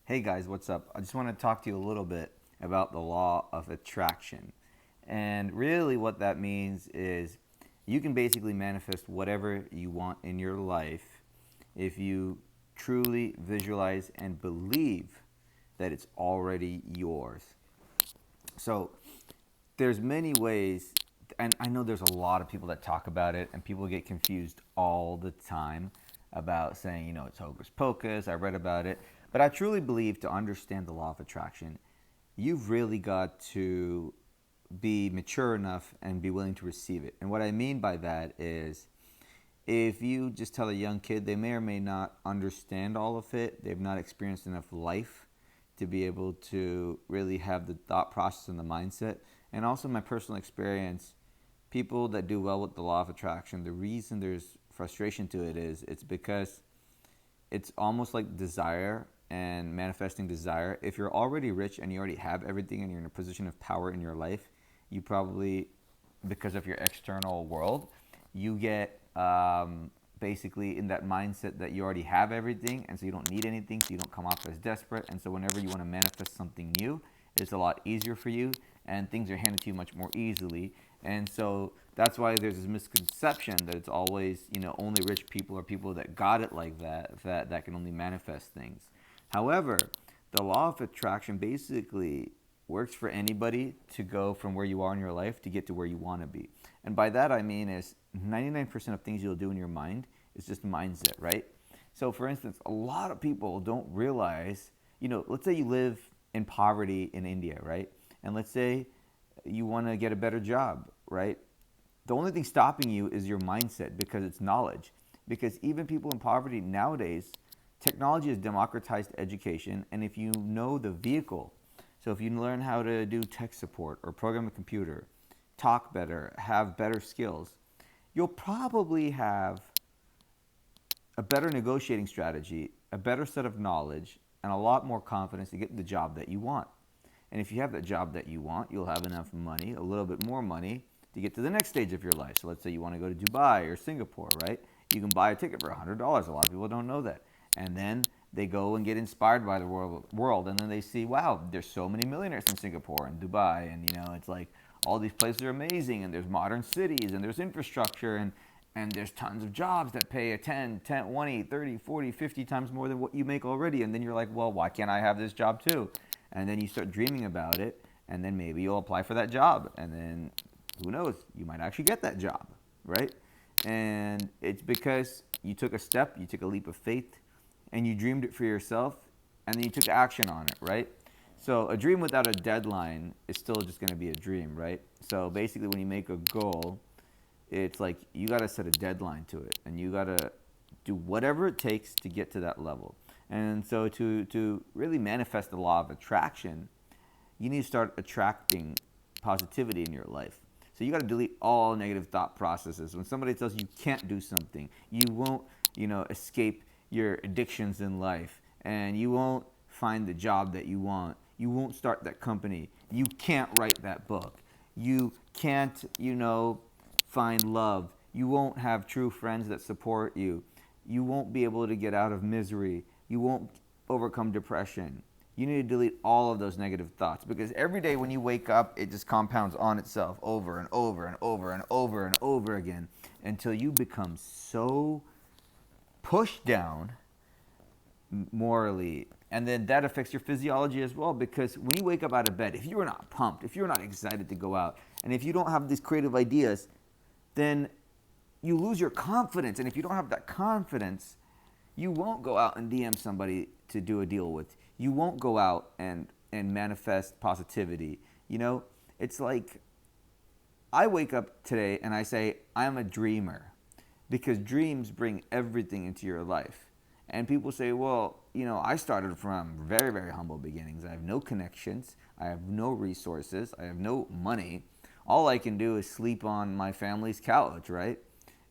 Hey guys, what's up? I just want to talk to you a little bit about the law of attraction. And really, what that means is you can basically manifest whatever you want in your life if you truly visualize and believe that it's already yours. So, there's many ways, and I know there's a lot of people that talk about it, and people get confused all the time about saying, it's hocus pocus. I read about it. But I truly believe to understand the law of attraction, you've really got to be mature enough and be willing to receive it. And what I mean by that is if you just tell a young kid, they may or may not understand all of it, they've not experienced enough life to be able to really have the thought process and the mindset. And also, my personal experience, people that do well with the law of attraction, the reason there's frustration to it is it's because it's almost like desire and manifesting desire. If you're already rich and you already have everything and you're in a position of power in your life, you probably, because of your external world, you get basically in that mindset that you already have everything, and so you don't need anything, so you don't come off as desperate. And so whenever you want to manifest something new, it's a lot easier for you, and things are handed to you much more easily. And so that's why there's this misconception that it's always, only rich people or people that got it like that can only manifest things. However, the law of attraction basically works for anybody to go from where you are in your life to get to where you want to be. And by that I mean is 99% of things you'll do in your mind is just mindset, right? So for instance, a lot of people don't realize, let's say you live in poverty in India, right? And let's say you want to get a better job, right? The only thing stopping you is your mindset because it's knowledge. Because even people in poverty nowadays, technology has democratized education, and if you know the vehicle, so if you learn how to do tech support or program a computer, talk better, have better skills, you'll probably have a better negotiating strategy, a better set of knowledge, and a lot more confidence to get the job that you want. And if you have that job that you want, you'll have enough money, a little bit more money, to get to the next stage of your life. So let's say you want to go to Dubai or Singapore, right? You can buy a ticket for $100. A lot of people don't know that. And then they go and get inspired by the world, and then they see, wow, there's so many millionaires in Singapore and Dubai, and it's like all these places are amazing, and there's modern cities, and there's infrastructure, and there's tons of jobs that pay a 20, 30, 40, 50 times more than what you make already. And then you're like, well, why can't I have this job too? And then you start dreaming about it, and then maybe you'll apply for that job, and then who knows, you might actually get that job, right? And it's because you took a step, you took a leap of faith, and you dreamed it for yourself, and then you took action on it, right? So a dream without a deadline is still just going to be a dream, right? So basically, when you make a goal, it's like you got to set a deadline to it, and you got to do whatever it takes to get to that level. And so to really manifest the law of attraction, you need to start attracting positivity in your life. So you got to delete all negative thought processes. When somebody tells you can't do something, you won't, escape your addictions in life, and you won't find the job that you want. You won't start that company. You can't write that book. You can't, find love. You won't have true friends that support you. You won't be able to get out of misery. You won't overcome depression. You need to delete all of those negative thoughts, because every day when you wake up, it just compounds on itself over and over and over and over and over again until you become so pushed down morally. And then that affects your physiology as well, because when you wake up out of bed, if you're not pumped, if you're not excited to go out, and if you don't have these creative ideas, then you lose your confidence. And if you don't have that confidence, you won't go out and DM somebody to do a deal with. You won't go out and manifest positivity. It's like I wake up today and I say, I'm a dreamer, because dreams bring everything into your life. And people say, well, I started from very, very humble beginnings. I have no connections. I have no resources. I have no money. All I can do is sleep on my family's couch, right?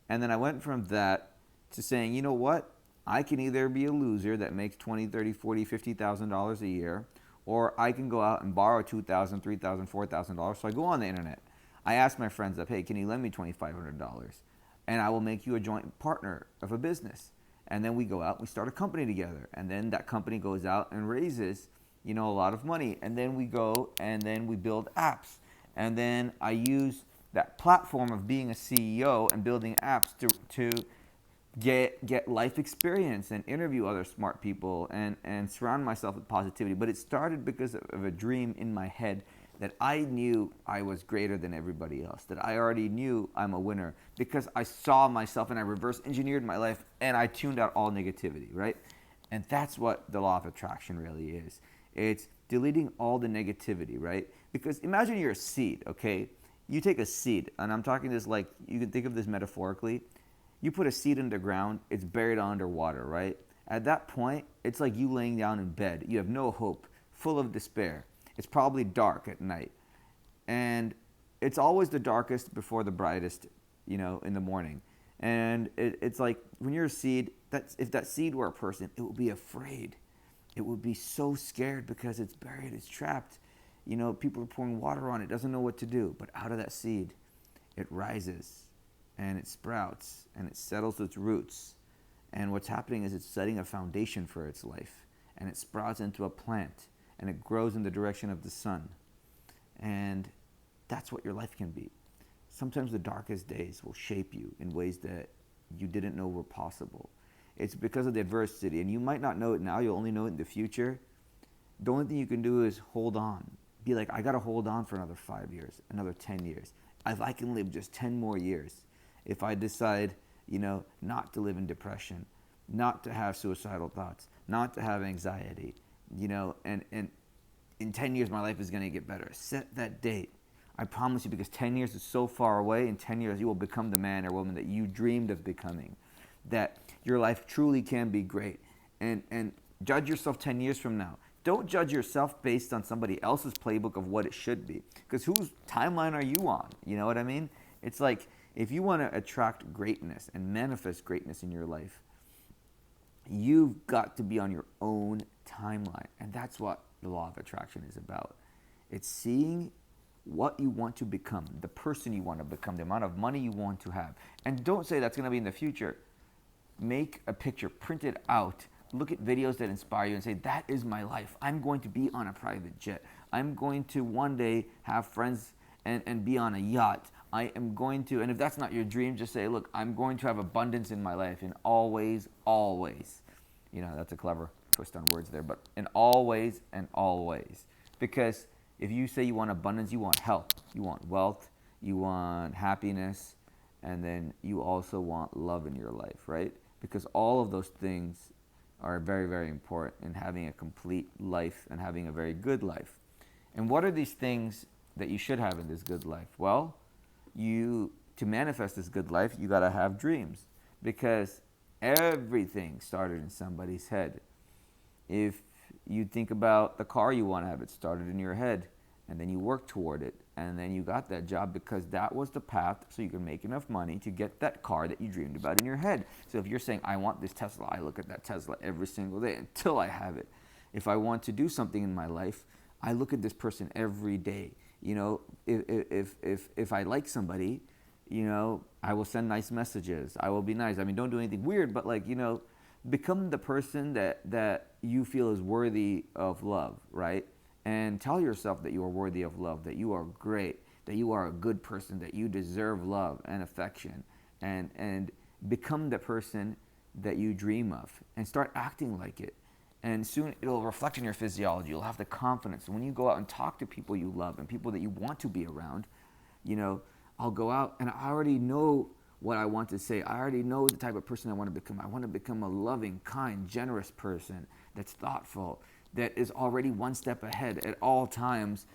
And then I went from that to saying, you know what? I can either be a loser that makes $20, $30, $40, $50,000 a year, or I can go out and borrow $2,000, $3,000, $4,000. So I go on the internet. I ask my friends up, hey, can you lend me $2,500? And I will make you a joint partner of a business. And then we go out, we start a company together. And then that company goes out and raises, a lot of money. And then we go and then we build apps. And then I use that platform of being a CEO and building apps to get life experience and interview other smart people and surround myself with positivity. But it started because of a dream in my head that I knew I was greater than everybody else, that I already knew I'm a winner because I saw myself and I reverse engineered my life and I tuned out all negativity, right? And that's what the law of attraction really is. It's deleting all the negativity, right? Because imagine you're a seed, okay? You take a seed, and I'm talking this like, you can think of this metaphorically. You put a seed in the ground, it's buried underwater, right? At that point, it's like you laying down in bed. You have no hope, full of despair. It's probably dark at night. And it's always the darkest before the brightest, in the morning. And it's like when you're a seed, if that seed were a person, it would be afraid. It would be so scared because it's buried, it's trapped. People are pouring water on it, doesn't know what to do. But out of that seed, it rises and it sprouts and it settles its roots. And what's happening is it's setting a foundation for its life. And it sprouts into a plant and it grows in the direction of the sun. And that's what your life can be. Sometimes the darkest days will shape you in ways that you didn't know were possible. It's because of the adversity, and you might not know it now, you'll only know it in the future. The only thing you can do is hold on. Be like, I gotta hold on for another 5 years, another 10 years. If I can live just 10 more years, if I decide, not to live in depression, not to have suicidal thoughts, not to have anxiety, and in 10 years my life is gonna get better. Set that date. I promise you, because 10 years is so far away, in 10 years you will become the man or woman that you dreamed of becoming. That your life truly can be great. And judge yourself 10 years from now. Don't judge yourself based on somebody else's playbook of what it should be. Because whose timeline are you on? You know what I mean? It's like, if you want to attract greatness and manifest greatness in your life, you've got to be on your own timeline. And that's what the law of attraction is about. It's seeing what you want to become, the person you want to become, the amount of money you want to have. And don't say that's going to be in the future. Make a picture, print it out, look at videos that inspire you and say, that is my life. I'm going to be on a private jet. I'm going to one day have friends and be on a yacht. I am going to, and if that's not your dream, just say, look, I'm going to have abundance in my life in always, always. That's a clever twist on words there, but in always and always. Because if you say you want abundance, you want health, you want wealth, you want happiness, and then you also want love in your life, right? Because all of those things are very, very important in having a complete life and having a very good life. And what are these things that you should have in this good life? Well, to manifest this good life, you got to have dreams, because everything started in somebody's head. If you think about the car you want to have, it started in your head, and then you worked toward it, and then you got that job because that was the path so you can make enough money to get that car that you dreamed about in your head. So if you're saying, I want this Tesla, I look at that Tesla every single day until I have it. If I want to do something in my life, I look at this person every day. If I like somebody, I will send nice messages. I will be nice. I mean, don't do anything weird, but become the person that you feel is worthy of love, right? And tell yourself that you are worthy of love, that you are great, that you are a good person, that you deserve love and affection, and become the person that you dream of, and start acting like it. And soon it'll reflect in your physiology. You'll have the confidence. And when you go out and talk to people you love and people that you want to be around, I'll go out and I already know what I want to say. I already know the type of person I want to become. I want to become a loving, kind, generous person that's thoughtful, that is already one step ahead at all times.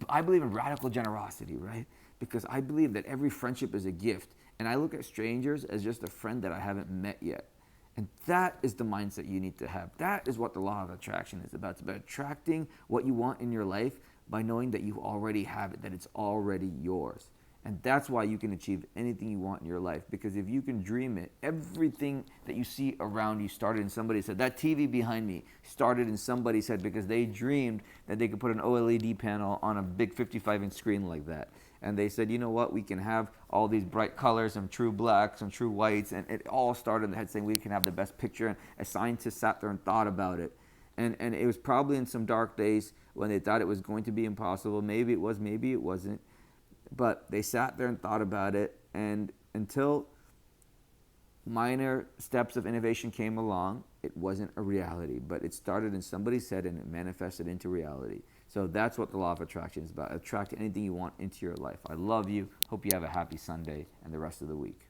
I believe in radical generosity, right? Because I believe that every friendship is a gift. And I look at strangers as just a friend that I haven't met yet. And that is the mindset you need to have. That is what the law of attraction is about. It's about attracting what you want in your life by knowing that you already have it, that it's already yours. And that's why you can achieve anything you want in your life. Because if you can dream it, everything that you see around you started in somebody's head. That TV behind me started in somebody's head because they dreamed that they could put an OLED panel on a big 55-inch screen like that. And they said, you know what, we can have all these bright colors, some true blacks, some true whites. And it all started in the head saying we can have the best picture. And a scientist sat there and thought about it. And it was probably in some dark days when they thought it was going to be impossible. Maybe it was, maybe it wasn't. But they sat there and thought about it, and until minor steps of innovation came along, it wasn't a reality. But it started in somebody's head and it manifested into reality. So that's what the law of attraction is about. Attract anything you want into your life. I love you. Hope you have a happy Sunday and the rest of the week.